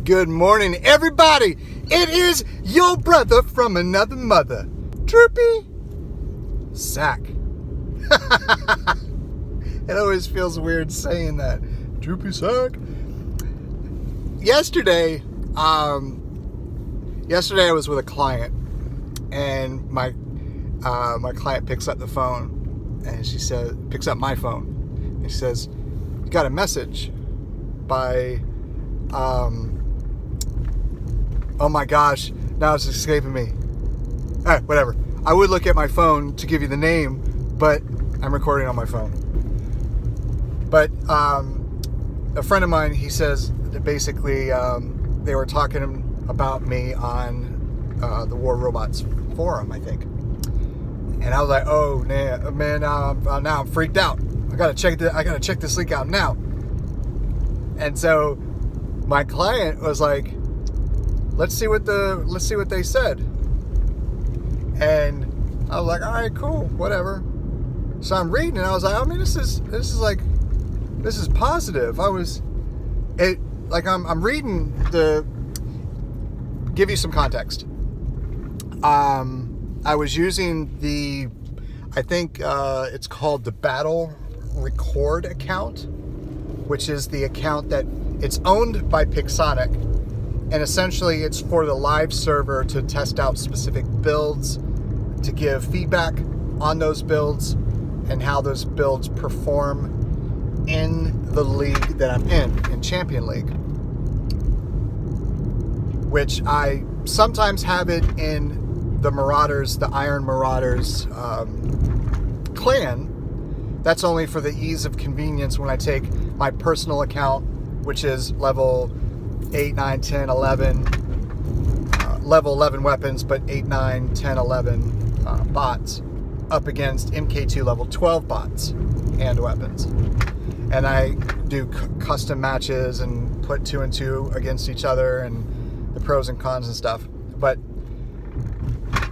Good morning, everybody. It is your brother from another mother, Droopy Sack. It always feels weird saying that, Droopy Sack. Yesterday I was with a client, and my client picks up the phone, and she says, picks up my phone, and she says, "You got a message by." Oh my gosh, now it's escaping me. All right, whatever. I would look at my phone to give you the name, but I'm recording on my phone. But a friend of mine, he says that basically they were talking about me on the War Robots forum, I think. And I was like, oh man, now I'm freaked out. I gotta check this link out now. And so my client was like, let's see what they said. And I was like, all right, cool, whatever. So I'm reading, and I was like, I mean, this is positive. I'm reading give you some context. I was using I think it's called the Battle Record account, which is the account that it's owned by Pixonic, and essentially it's for the live server to test out specific builds, to give feedback on those builds and how those builds perform in the league that I'm in Champion League, which I sometimes have it in the Marauders, the Iron Marauders clan. That's only for the ease of convenience when I take my personal account, which is level 8, 9, 10, 11, level 11 weapons, but 8, 9, 10, 11 bots up against MK2 level 12 bots and weapons. And I do custom matches and put 2 and 2 against each other and the pros and cons and stuff. But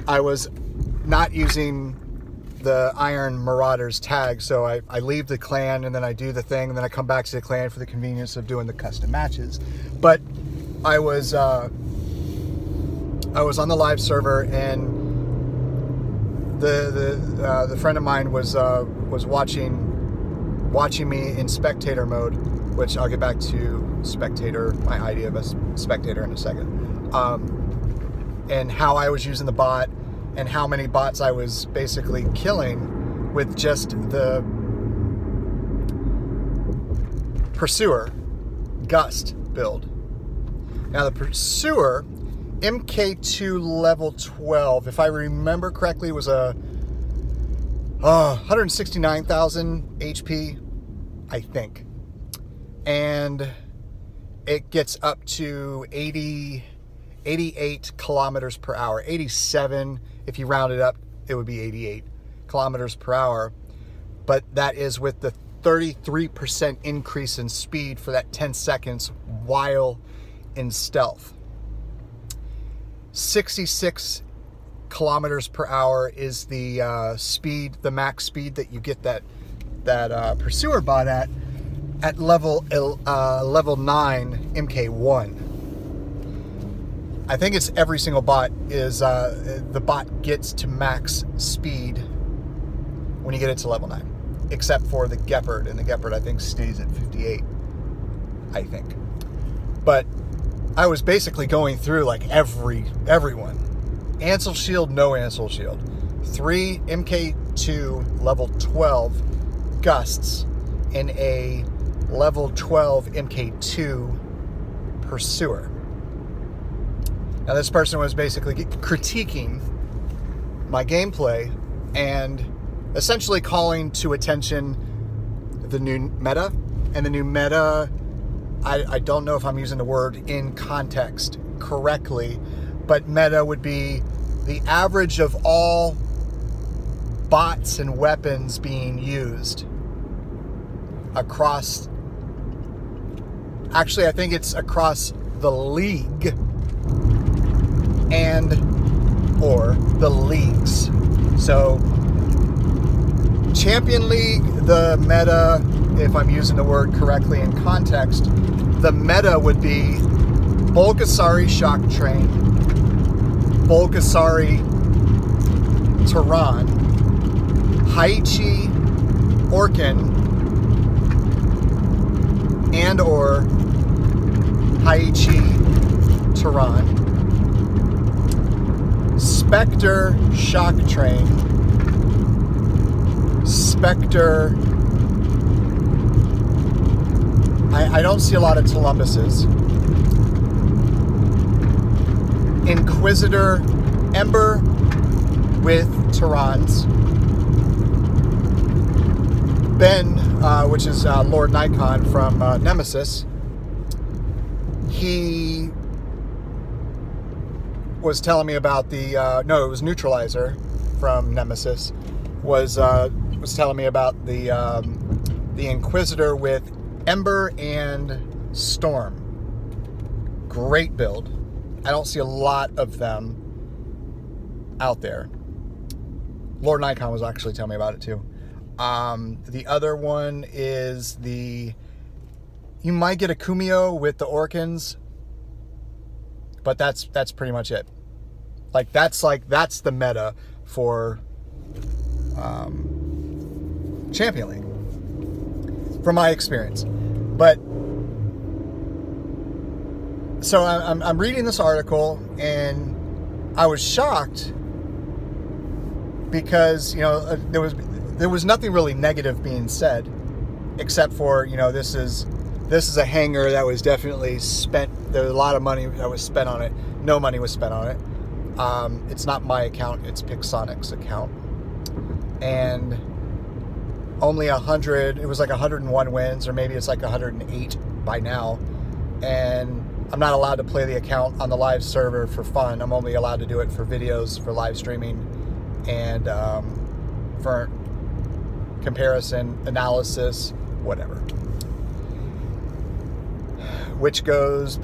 I was not using the Iron Marauders tag, so I leave the clan and then I do the thing, and then I come back to the clan for the convenience of doing the custom matches. But I was on the live server, and the friend of mine was watching me in spectator mode, which I'll get back to spectator, my idea of a spectator in a second, and how I was using the bot, and how many bots I was basically killing with just the Pursuer Gust build. Now the Pursuer MK2 level 12, if I remember correctly, was a 169,000 HP, I think. And it gets up to 88 kilometers per hour. 87, if you round it up, it would be 88 kilometers per hour. But that is with the 33% increase in speed for that 10 seconds while in stealth. 66 kilometers per hour is the speed, the max speed that you get that Pursuer bot at level 9 MK1. I think it's every single bot is the bot gets to max speed when you get it to level 9, except for the Gepard, and the Gepard I think stays at 58, I think. But I was basically going through like everyone. Ansel Shield, no Ansel Shield. 3 MK2 level 12 Gusts in a level 12 MK2 Pursuer. Now this person was basically critiquing my gameplay and essentially calling to attention the new meta. And the new meta, I don't know if I'm using the word in context correctly, but meta would be the average of all bots and weapons being used across, actually I think it's across the league or the leagues. So Champion League, the meta, if I'm using the word correctly in context, the meta would be Bulgasari Shock Train, Bulgasari Tehran, Haichi Orkin, and or Haichi Tehran, Spectre Shock Train, Spectre, I don't see a lot of Columbuses, Inquisitor Ember with Tehrans, Ben, which is Lord Nikon from Nemesis, he was telling me about the, no, it was Neutralizer from Nemesis, was telling me about the Inquisitor with Ember and Storm. Great build. I don't see a lot of them out there. Lord Nikon was actually telling me about it too. The other one is you might get a Kumio with the Orkans, but that's pretty much it. That's the meta for Champion League, from my experience. But so I'm reading this article, and I was shocked because, you know, there was nothing really negative being said, except for, you know, this is a hanger that was definitely spent. There was a lot of money that was spent on it. No money was spent on it. It's not my account, it's Pixonic's account. And only 100, it was like 101 wins, or maybe it's like 108 by now. And I'm not allowed to play the account on the live server for fun. I'm only allowed to do it for videos, for live streaming, and for comparison, analysis, whatever. Which goes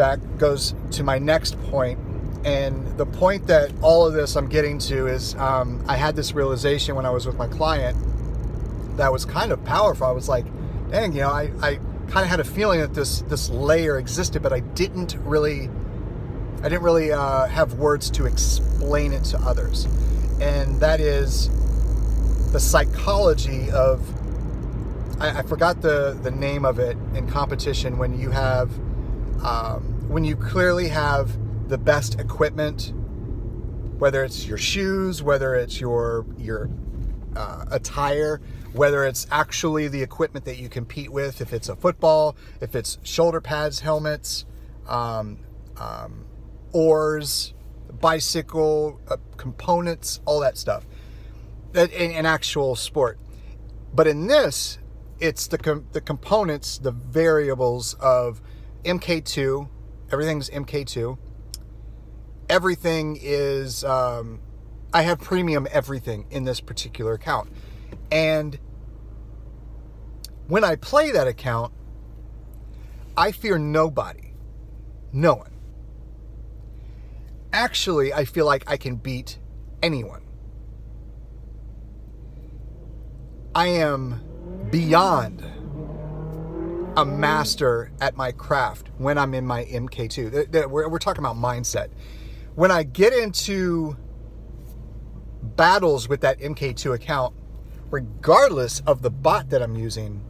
to my next point. And the point that all of this I'm getting to is, I had this realization when I was with my client that was kind of powerful. I was like, dang, you know, I kind of had a feeling that this layer existed, but I didn't really have words to explain it to others. And that is the psychology of, I forgot the name of it in competition, when you have, when you clearly have the best equipment, whether it's your shoes, whether it's your attire, whether it's actually the equipment that you compete with, if it's a football, if it's shoulder pads, helmets, oars, bicycle, components, all that stuff, in actual sport. But in this, it's the components, the variables of MK2, everything's MK2. Everything is, I have premium everything in this particular account. And when I play that account, I fear nobody. No one. Actually, I feel like I can beat anyone. I am beyond a master at my craft when I'm in my MK2. We're talking about mindset. When I get into battles with that MK2 account, regardless of the bot that I'm using,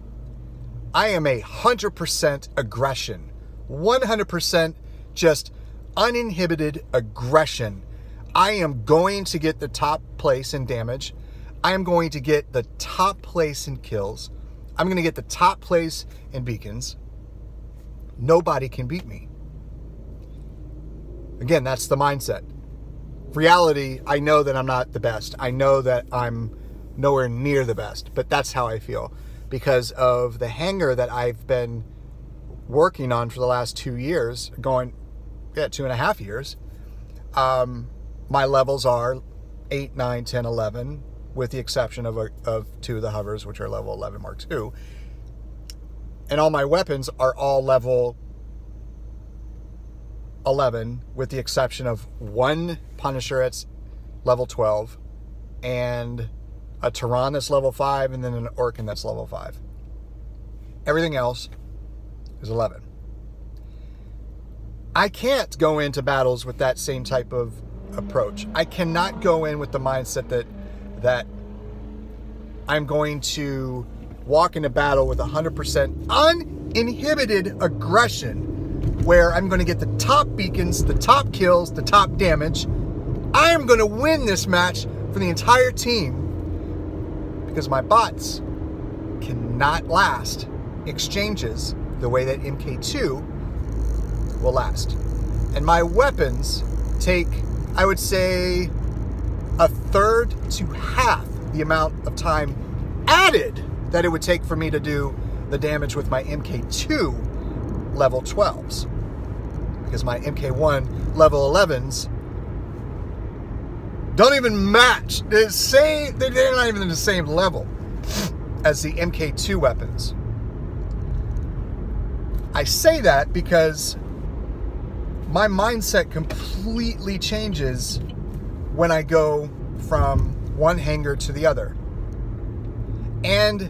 I am 100% aggression. 100% just uninhibited aggression. I am going to get the top place in damage. I am going to get the top place in kills. I'm going to get the top place in beacons. Nobody can beat me. Again, that's the mindset. Reality, I know that I'm not the best. I know that I'm nowhere near the best, but that's how I feel because of the hanger that I've been working on for the last 2 years, 2.5 years. My levels are 8, 9, 10, 11, with the exception of 2 of the hovers, which are level 11 Mark II. And all my weapons are all level 11, with the exception of 1 Punisher at level 12, and a Tehran that's level 5, and then an Orkan that's level 5. Everything else is 11. I can't go into battles with that same type of approach. I cannot go in with the mindset that I'm going to walk into battle with 100% uninhibited aggression, where I'm going to get the top beacons, the top kills, the top damage. I am going to win this match for the entire team because my bots cannot last exchanges the way that MK2 will last. And my weapons take, I would say, a third to half the amount of time added that it would take for me to do the damage with my MK2 level 12s. Because my MK1 level 11s don't even match. They're not even in the same level as the MK2 weapons. I say that because my mindset completely changes when I go from one hangar to the other. And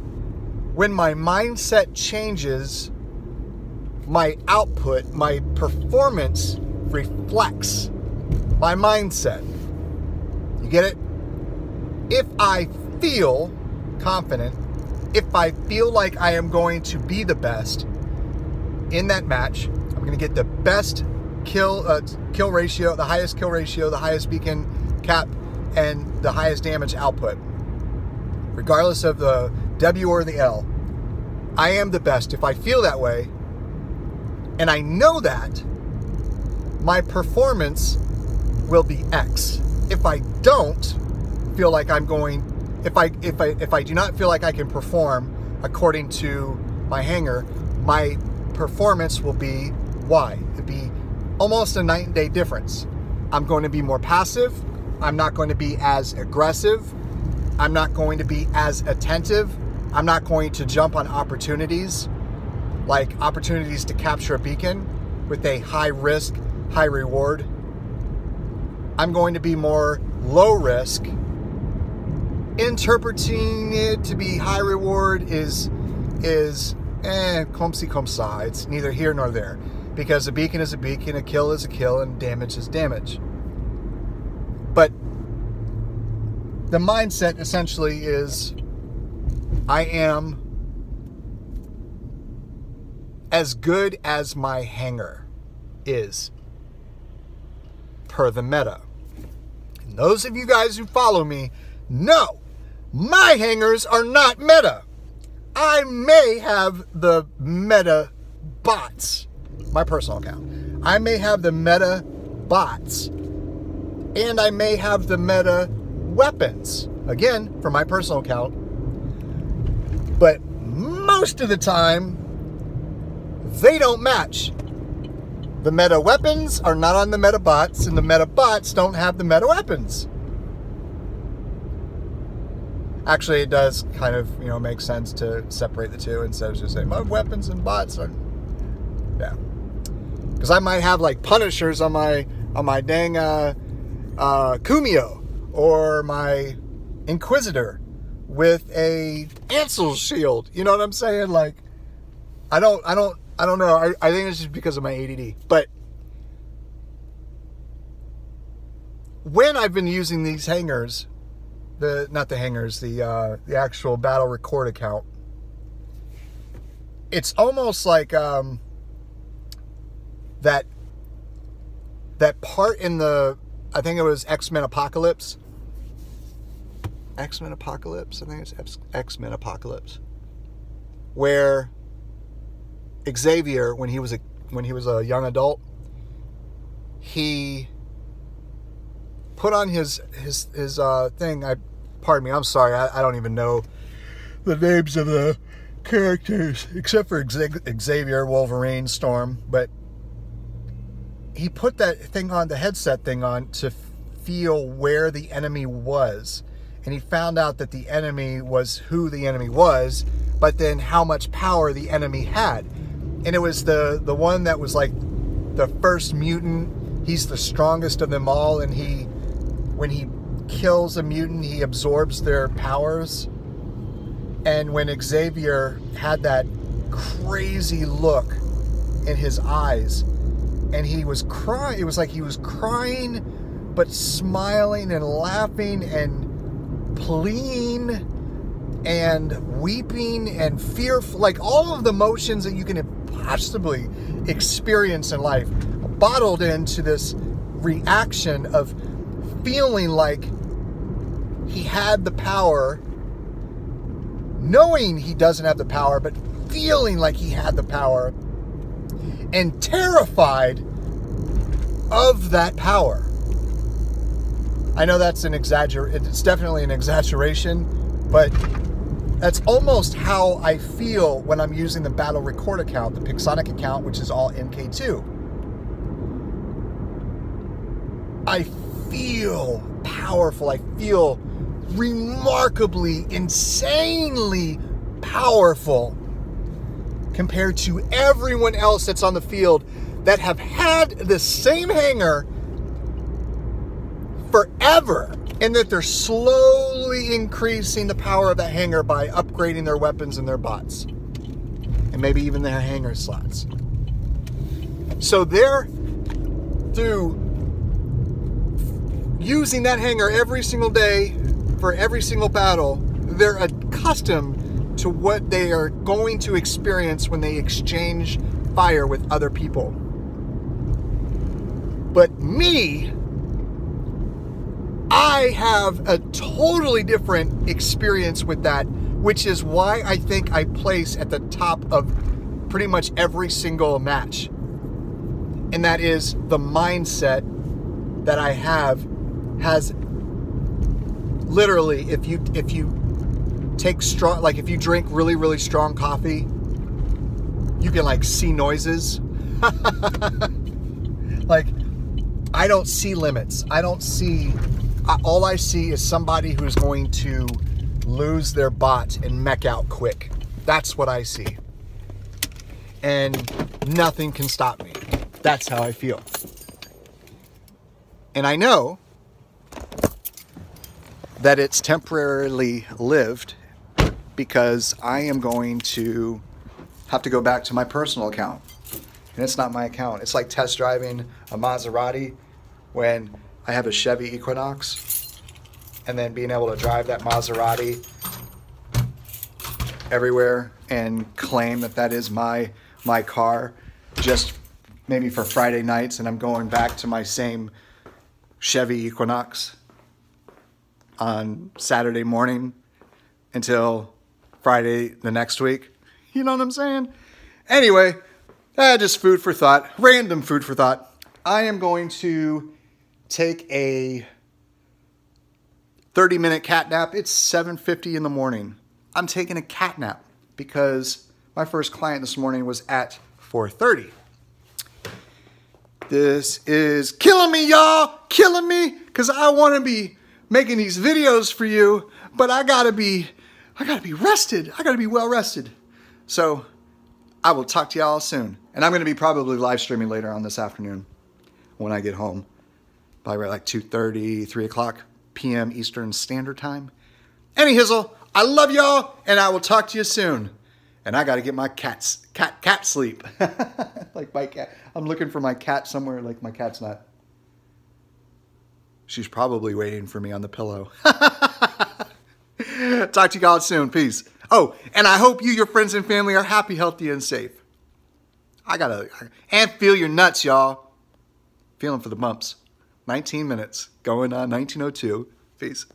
when my mindset changes, my output, my performance reflects my mindset. You get it? If I feel confident, if I feel like I am going to be the best in that match, I'm going to get the best kill ratio, the highest kill ratio, the highest beacon cap, and the highest damage output. Regardless of the W or the L, I am the best. If I feel that way, and I know that, my performance will be X. If I don't feel like I'm going, if I do not feel like I can perform according to my hangar, my performance will be Y. It'd be almost a night and day difference. I'm going to be more passive. I'm not going to be as aggressive. I'm not going to be as attentive. I'm not going to jump on opportunities, like opportunities to capture a beacon with a high risk, high reward. I'm going to be more low risk. Interpreting it to be high reward is comme ci comme ça. It's neither here nor there, because a beacon is a beacon, a kill is a kill, and damage is damage. But the mindset essentially is, I am as good as my hangar is per the meta. And those of you guys who follow me know my hangars are not meta. I may have the meta bots, my personal account. I may have the meta bots, and I may have the meta weapons, again, for my personal account. But most of the time, they don't match. The meta weapons are not on the meta bots, and the meta bots don't have the meta weapons. Actually, it does kind of, make sense to separate the two instead of just saying, my weapons and bots are, yeah. Because I might have like Punishers on my dang Kumio, or my Inquisitor with a Ansel shield. You know what I'm saying? Like, I don't know. I think it's just because of my ADD. But when I've been using these hangars, the actual battle record account, it's almost like that part in the, I think it was X-Men Apocalypse. X-Men Apocalypse? I think it's X-Men Apocalypse. Where Xavier, when he was a young adult, he put on his thing. Pardon me, I'm sorry, I don't even know the names of the characters except for Xavier, Wolverine, Storm. But he put that thing on, the headset thing on, to feel where the enemy was. And he found out that the enemy was who the enemy was, but then how much power the enemy had. And it was the one that was like the first mutant. He's the strongest of them all, and when he kills a mutant, he absorbs their powers. And when Xavier had that crazy look in his eyes, and he was crying. It was like he was crying, but smiling and laughing and pleading and weeping and fearful, like all of the emotions that you can possibly experience in life, bottled into this reaction of feeling like he had the power, knowing he doesn't have the power, but feeling like he had the power, and terrified of that power. I know that's an it's definitely an exaggeration, but that's almost how I feel when I'm using the Battle Record account, the Pixonic account, which is all MK2. I feel powerful. I feel remarkably, insanely powerful compared to everyone else that's on the field that have had the same hanger forever, and that they're slowly increasing the power of that hanger by upgrading their weapons and their bots, and maybe even their hanger slots. So they're, through using that hanger every single day for every single battle, they're accustomed to what they are going to experience when they exchange fire with other people. But me, I have a totally different experience with that, which is why I think I place at the top of pretty much every single match. And that is the mindset that I have has literally, if you take strong, like if you drink really, really strong coffee, you can like see noises. Like, I don't see limits. I don't see, all I see is somebody who's going to lose their bot and mech out quick. That's what I see. And nothing can stop me. That's how I feel. And I know that it's temporarily lived, because I am going to have to go back to my personal account. And it's not my account. It's like test driving a Maserati when I have a Chevy Equinox, and then being able to drive that Maserati everywhere and claim that that is my car, just maybe for Friday nights, and I'm going back to my same Chevy Equinox on Saturday morning until Friday the next week. You know what I'm saying? Anyway, just food for thought, random food for thought. I am going to take a 30-minute cat nap. It's 7:50 in the morning. I'm taking a cat nap because my first client this morning was at 4:30. This is killing me, y'all. Killing me, because I want to be making these videos for you, but I gotta be rested. I gotta be well rested. So I will talk to y'all soon. And I'm gonna be probably live streaming later on this afternoon when I get home. Probably right like 2:30, 3 o'clock p.m. Eastern Standard Time. Any hizzle, I love y'all, and I will talk to you soon. And I gotta get my cat sleep. Like my cat. I'm looking for my cat somewhere, like my cat's not. She's probably waiting for me on the pillow. Talk to you guys soon. Peace. Oh, and I hope you, your friends, and family are happy, healthy, and safe. And feel your nuts, y'all. Feeling for the bumps. 19 minutes. Going on 19:02. Peace.